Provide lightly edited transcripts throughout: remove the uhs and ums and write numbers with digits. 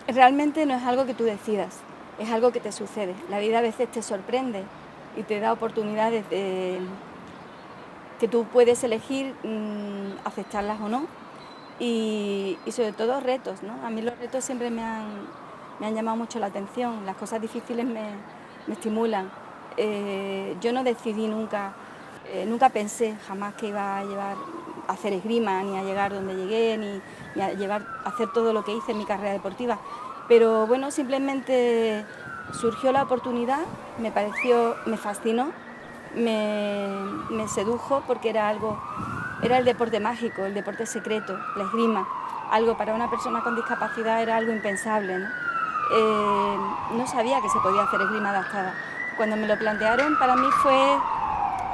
Realmente no es algo que tú decidas, es algo que te sucede. La vida a veces te sorprende y te da oportunidades que tú puedes elegir aceptarlas o no. Y sobre todo retos, ¿no? A mí los retos siempre me han llamado mucho la atención, las cosas difíciles me estimulan. Yo no decidí nunca, nunca pensé jamás que iba a hacer esgrima, ni a llegar donde llegué, ni a hacer todo lo que hice en mi carrera deportiva. Pero bueno, simplemente surgió la oportunidad, me pareció, me fascinó, me sedujo porque era el deporte mágico, el deporte secreto, la esgrima. Algo para una persona con discapacidad era algo impensable, ¿no? No sabía que se podía hacer esgrima adaptada. Cuando me lo plantearon, para mí fue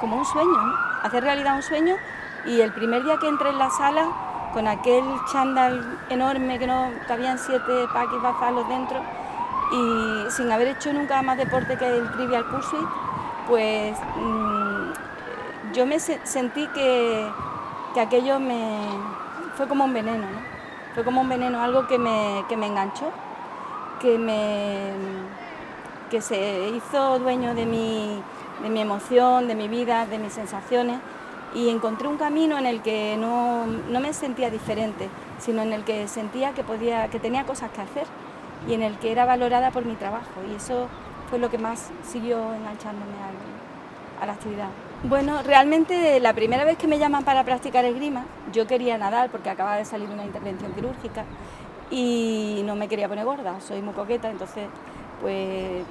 como un sueño, ¿no? Hacer realidad un sueño. Y el primer día que entré en la sala, con aquel chándal enorme que no cabían 7 paquis bazalos dentro, y sin haber hecho nunca más deporte que el Trivial Pursuit, pues yo sentí que aquello fue como un veneno, ¿no? Fue como un veneno, algo que me enganchó, que, me, que se hizo dueño de mi emoción, de mi vida, de mis sensaciones, y encontré un camino en el que no me sentía diferente, sino en el que sentía que tenía cosas que hacer y en el que era valorada por mi trabajo, y eso fue lo que más siguió enganchándome a la actividad. Bueno, realmente la primera vez que me llaman para practicar esgrima, yo quería nadar porque acababa de salir de una intervención quirúrgica y no me quería poner gorda, soy muy coqueta, entonces pues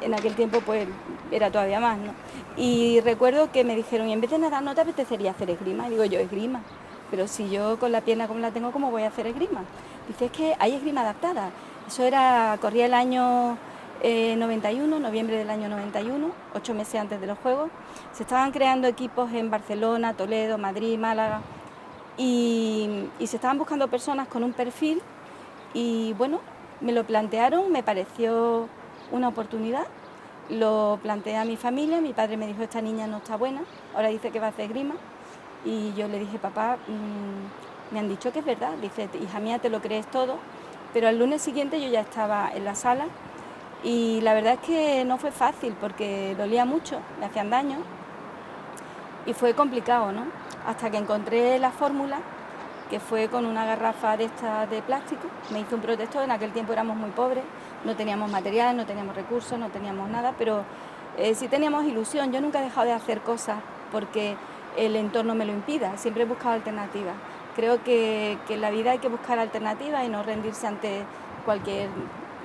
en aquel tiempo pues era todavía más, ¿no? Y recuerdo que me dijeron, y en vez de nadar, ¿no te apetecería hacer esgrima? Y digo yo, esgrima, pero si yo con la pierna como la tengo, ¿cómo voy a hacer esgrima? Dice, es que hay esgrima adaptada. Corría el año 91, noviembre del año 91, 8 meses antes de los Juegos. Se estaban creando equipos en Barcelona, Toledo, Madrid, Málaga, y se estaban buscando personas con un perfil, y bueno, me lo plantearon, me pareció una oportunidad, lo planteé a mi familia, mi padre me dijo, esta niña no está buena, ahora dice que va a hacer esgrima, y yo le dije, papá, me han dicho que es verdad, dice, hija mía, te lo crees todo, pero al lunes siguiente yo ya estaba en la sala, y la verdad es que no fue fácil porque dolía mucho, me hacían daño, y fue complicado, ¿no? Hasta que encontré la fórmula, que fue con una garrafa de estas de plástico, me hizo un protector. En aquel tiempo éramos muy pobres, no teníamos material, no teníamos recursos, no teníamos nada, pero sí teníamos ilusión. Yo nunca he dejado de hacer cosas porque el entorno me lo impida, siempre he buscado alternativas. Creo que en la vida hay que buscar alternativas y no rendirse ante cualquier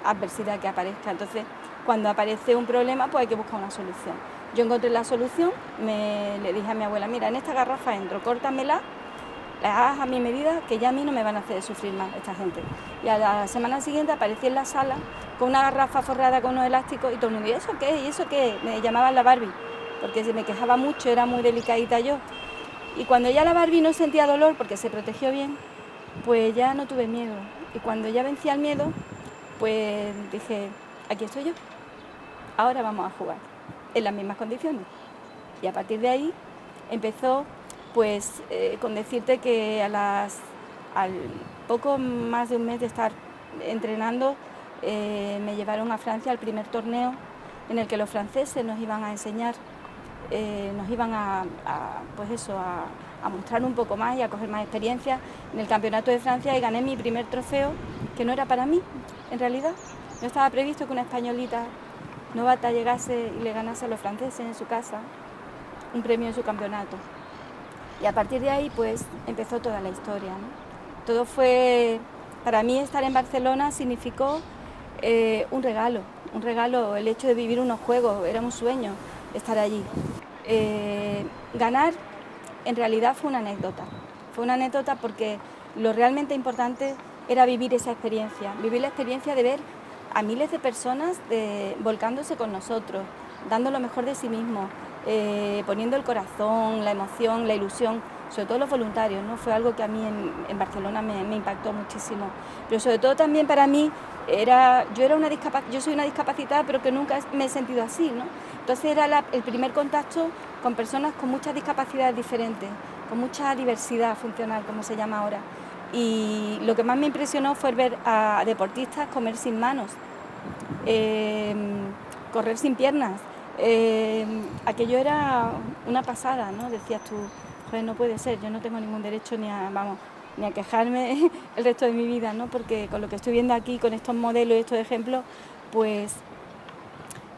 adversidad que aparezca. Entonces, cuando aparece un problema, pues hay que buscar una solución. Yo encontré la solución, le dije a mi abuela, mira, en esta garrafa entro, córtamela, la hagas a mi medida, que ya a mí no me van a hacer sufrir más esta gente. Y a la semana siguiente aparecí en la sala con una garrafa forrada con unos elásticos y todo el mundo, ¿y eso qué? ¿Y eso qué? Me llamaban la Barbie, porque se me quejaba mucho, era muy delicadita yo. Y cuando ya la Barbie no sentía dolor porque se protegió bien, pues ya no tuve miedo. Y cuando ya vencía el miedo, pues dije, aquí estoy yo, ahora vamos a jugar en las mismas condiciones. Y a partir de ahí empezó, pues, con decirte que al poco más de un mes de estar entrenando, me llevaron a Francia al primer torneo en el que los franceses nos iban a enseñar, nos iban pues eso, a mostrar un poco más y a coger más experiencia en el Campeonato de Francia, y gané mi primer trofeo, que no era para mí, en realidad. No estaba previsto que una españolita novata llegase y le ganase a los franceses en su casa un premio en su campeonato. Y a partir de ahí pues empezó toda la historia, ¿no? Todo fue, para mí estar en Barcelona significó un regalo, el hecho de vivir unos juegos, era un sueño estar allí. Ganar en realidad fue una anécdota porque lo realmente importante era vivir esa experiencia, vivir la experiencia de ver a miles de personas volcándose con nosotros, dando lo mejor de sí mismos, poniendo el corazón, la emoción, la ilusión, sobre todo los voluntarios, ¿no? Fue algo que a mí en Barcelona me impactó muchísimo. Pero sobre todo también para mí, yo soy una discapacitada, pero que nunca me he sentido así, ¿no? Entonces era el primer contacto con personas con muchas discapacidades diferentes, con mucha diversidad funcional, como se llama ahora. Y lo que más me impresionó fue ver a deportistas comer sin manos, correr sin piernas. Aquello era una pasada, ¿no? Decías tú, joder, no puede ser, yo no tengo ningún derecho ni a quejarme el resto de mi vida, ¿no? Porque con lo que estoy viendo aquí, con estos modelos y estos ejemplos, pues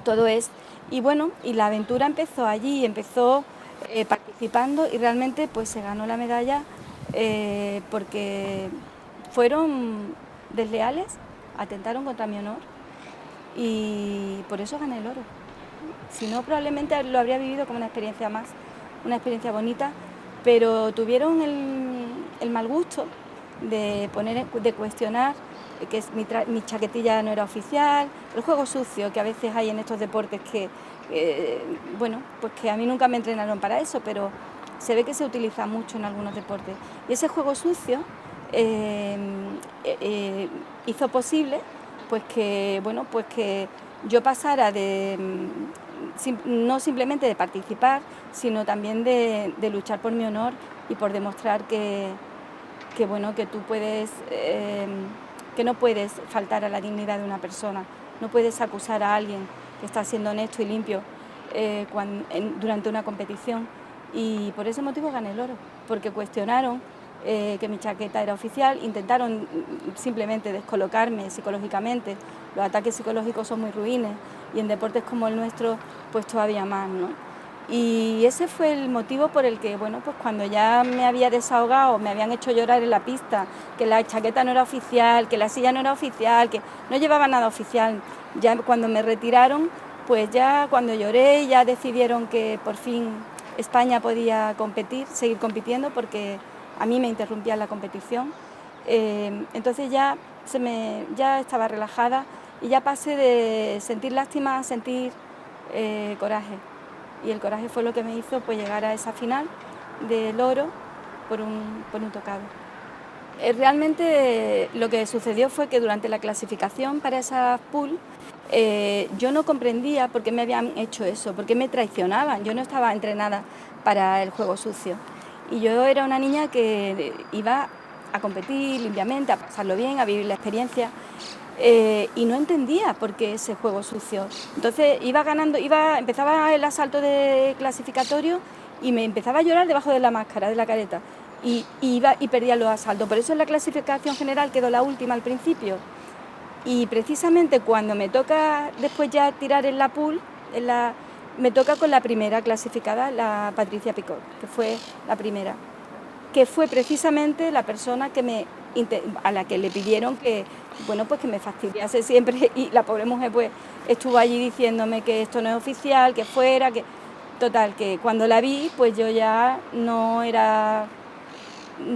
todo es... Y bueno, y la aventura empezó allí, empezó participando y realmente pues se ganó la medalla porque fueron desleales, atentaron contra mi honor y por eso gané el oro. Si no, probablemente lo habría vivido como una experiencia más, una experiencia bonita, pero tuvieron el mal gusto de cuestionar que mi chaquetilla no era oficial, el juego sucio que a veces hay en estos deportes que, bueno, pues que a mí nunca me entrenaron para eso, pero se ve que se utiliza mucho en algunos deportes. Y ese juego sucio hizo posible pues que, bueno, pues que yo pasara no simplemente de participar, sino también de luchar por mi honor y por demostrar que bueno, que tú puedes, que no puedes faltar a la dignidad de una persona, no puedes acusar a alguien que está siendo honesto y limpio durante una competición. Y por ese motivo gané el oro, porque cuestionaron que mi chaqueta era oficial, intentaron simplemente descolocarme psicológicamente. Los ataques psicológicos son muy ruines y en deportes como el nuestro pues todavía más, ¿no? Y ese fue el motivo por el que, bueno, pues cuando ya me había desahogado, me habían hecho llorar en la pista, que la chaqueta no era oficial, que la silla no era oficial, que no llevaba nada oficial, ya cuando me retiraron, pues ya cuando lloré, ya decidieron que por fin España podía competir, seguir compitiendo, porque a mí me interrumpía la competición. Entonces ya estaba relajada y ya pasé de sentir lástima a sentir coraje. Y el coraje fue lo que me hizo pues llegar a esa final del oro por un tocado. Realmente lo que sucedió fue que durante la clasificación para esa pool yo no comprendía por qué me habían hecho eso, por qué me traicionaban. Yo no estaba entrenada para el juego sucio. Y yo era una niña que iba a competir limpiamente, a pasarlo bien, a vivir la experiencia. Y no entendía por qué ese juego sucio. Entonces empezaba el asalto de clasificatorio y me empezaba a llorar debajo de la máscara, de la careta. Y perdía los asaltos. Por eso en la clasificación general quedó la última al principio. Y precisamente cuando me toca después ya tirar en la pool, me toca con la primera clasificada, la Patricia Picot, que fue la primera. Que fue precisamente la persona a la que le pidieron que, bueno, pues que me fastidiase siempre, y la pobre mujer pues estuvo allí diciéndome que esto no es oficial, que fuera, que... Total, que cuando la vi, pues yo ya no era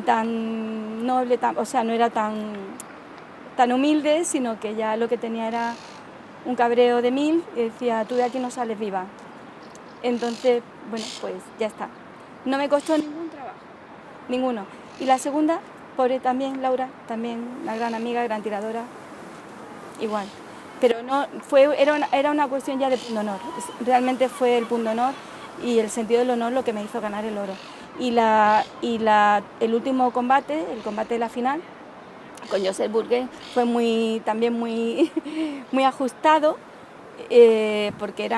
tan noble, no era tan humilde, sino que ya lo que tenía era un cabreo de mil y decía, tú de aquí no sales viva. Entonces, bueno, pues ya está. No me costó ningún trabajo, ninguno. Y la segunda, pobre también, Laura, también una gran amiga, gran tiradora, igual. Pero no era una cuestión ya de punto honor. Realmente fue el punto honor y el sentido del honor lo que me hizo ganar el oro. Y el último combate, el combate de la final, con Josep Burguet, fue también muy ajustado, porque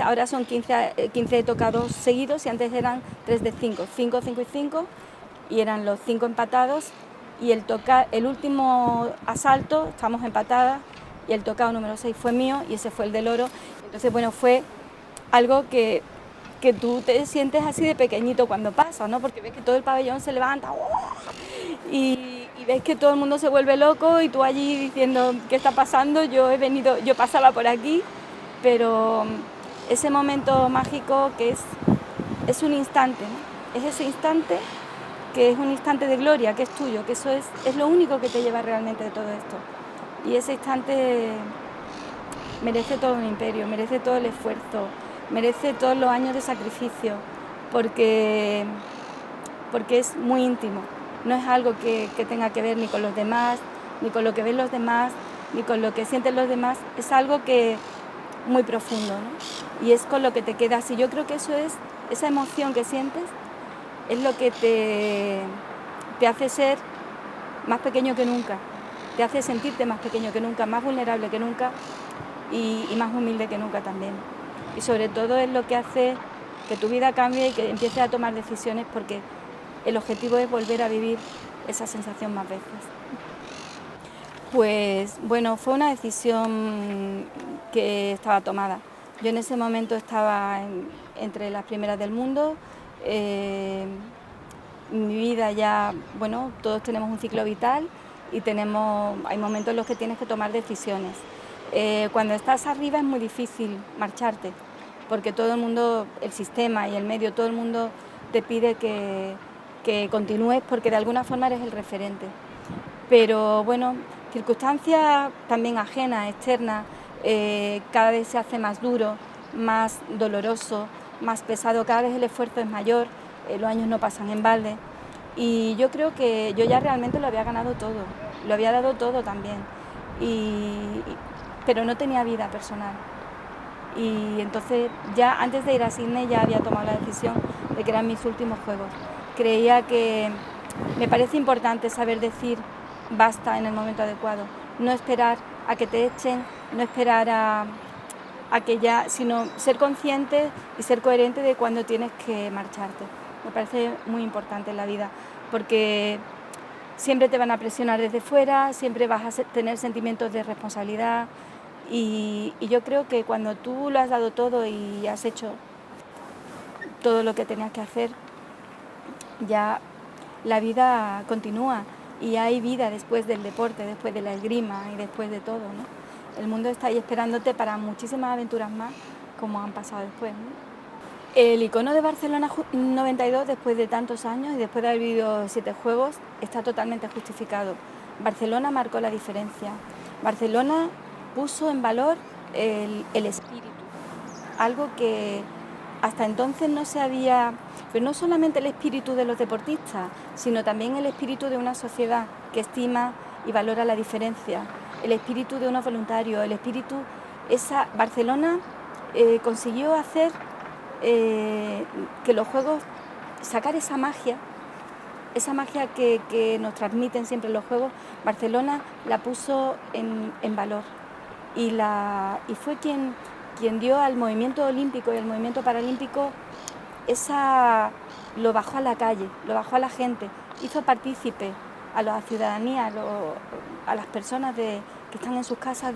ahora son 15 tocados seguidos y antes eran 3 de 5, 5, 5 y 5, y eran los 5 empatados, y el último asalto, estamos empatadas, y el tocado número 6 fue mío, y ese fue el del oro. Entonces, bueno, fue algo que tú te sientes así de pequeñito cuando pasa, ¿no? Porque ves que todo el pabellón se levanta, ¡oh! y ves que todo el mundo se vuelve loco y tú allí diciendo, ¿qué está pasando? Yo pasaba por aquí, pero ese momento mágico que es un instante, ¿no? Es ese instante que es un instante de gloria, que es tuyo, que eso es lo único que te lleva realmente de todo esto. Y ese instante merece todo un imperio, merece todo el esfuerzo, merece todos los años de sacrificio, porque es muy íntimo. No es algo que tenga que ver ni con los demás, ni con lo que ven los demás, ni con lo que sienten los demás. Es algo que muy profundo, ¿no? Y es con lo que te quedas. Y yo creo que esa emoción que sientes es lo que te hace ser más pequeño que nunca, te hace sentirte más pequeño que nunca, más vulnerable que nunca y más humilde que nunca también. Y sobre todo es lo que hace que tu vida cambie y que empieces a tomar decisiones, porque el objetivo es volver a vivir esa sensación más veces. Pues bueno, fue una decisión que estaba tomada. Yo en ese momento estaba entre las primeras del mundo. Mi vida ya, bueno, todos tenemos un ciclo vital y hay momentos en los que tienes que tomar decisiones. Cuando estás arriba es muy difícil marcharte, porque todo el mundo, el sistema y el medio, todo el mundo te pide que continúes porque de alguna forma eres el referente. Pero bueno, circunstancias también ajenas, externas, cada vez se hace más duro, más doloroso, más pesado, cada vez el esfuerzo es mayor, los años no pasan en balde. Y yo creo que yo ya realmente lo había ganado todo, lo había dado todo también, pero no tenía vida personal. Y entonces ya antes de ir a Sydney ya había tomado la decisión de que eran mis últimos juegos. Creía que me parece importante saber decir basta en el momento adecuado, no esperar a que te echen, no esperar a que ya, sino ser consciente y ser coherente de cuando tienes que marcharte. Me parece muy importante en la vida, porque siempre te van a presionar desde fuera, siempre vas a tener sentimientos de responsabilidad y yo creo que cuando tú lo has dado todo y has hecho todo lo que tenías que hacer, ya la vida continúa y hay vida después del deporte, después de la esgrima y después de todo, ¿no? El mundo está ahí esperándote para muchísimas aventuras más, como han pasado después, ¿no? El icono de Barcelona 92, después de tantos años y después de haber vivido 7 juegos, está totalmente justificado. Barcelona marcó la diferencia. Barcelona puso en valor el espíritu, algo que hasta entonces no se había, pero no solamente el espíritu de los deportistas, sino también el espíritu de una sociedad que estima y valora la diferencia, el espíritu de unos voluntarios, el espíritu, Barcelona consiguió hacer que los juegos, sacar esa magia que nos transmiten siempre los juegos. Barcelona la puso en valor y fue quien dio al movimiento olímpico y al movimiento paralímpico lo bajó a la calle, lo bajó a la gente, hizo partícipe a la ciudadanía, a las personas que están en sus casas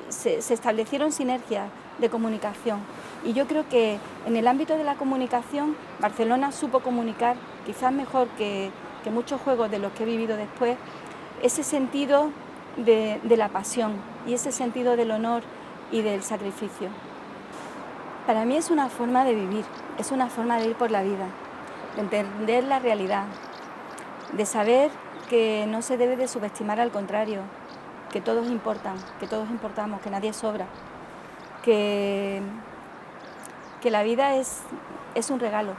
se establecieron sinergias de comunicación. Y yo creo que en el ámbito de la comunicación, Barcelona supo comunicar, quizás mejor que muchos juegos de los que he vivido después, ese sentido de la pasión y ese sentido del honor y del sacrificio. Para mí es una forma de vivir, es una forma de ir por la vida, de entender la realidad, de saber que no se debe de subestimar, al contrario, que todos importan, que todos importamos, que nadie sobra, que la vida es un regalo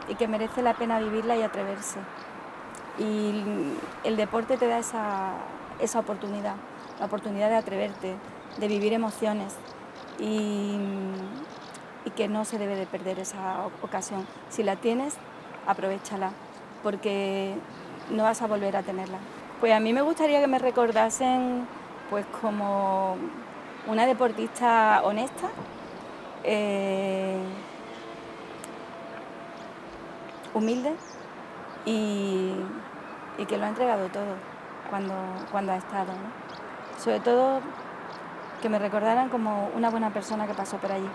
y que merece la pena vivirla y atreverse. Y el deporte te da esa oportunidad, la oportunidad de atreverte, de vivir emociones y que no se debe de perder esa ocasión. Si la tienes, aprovéchala, porque no vas a volver a tenerla. Pues a mí me gustaría que me recordasen pues como una deportista honesta, humilde y que lo ha entregado todo cuando ha estado, ¿no? Sobre todo que me recordaran como una buena persona que pasó por allí.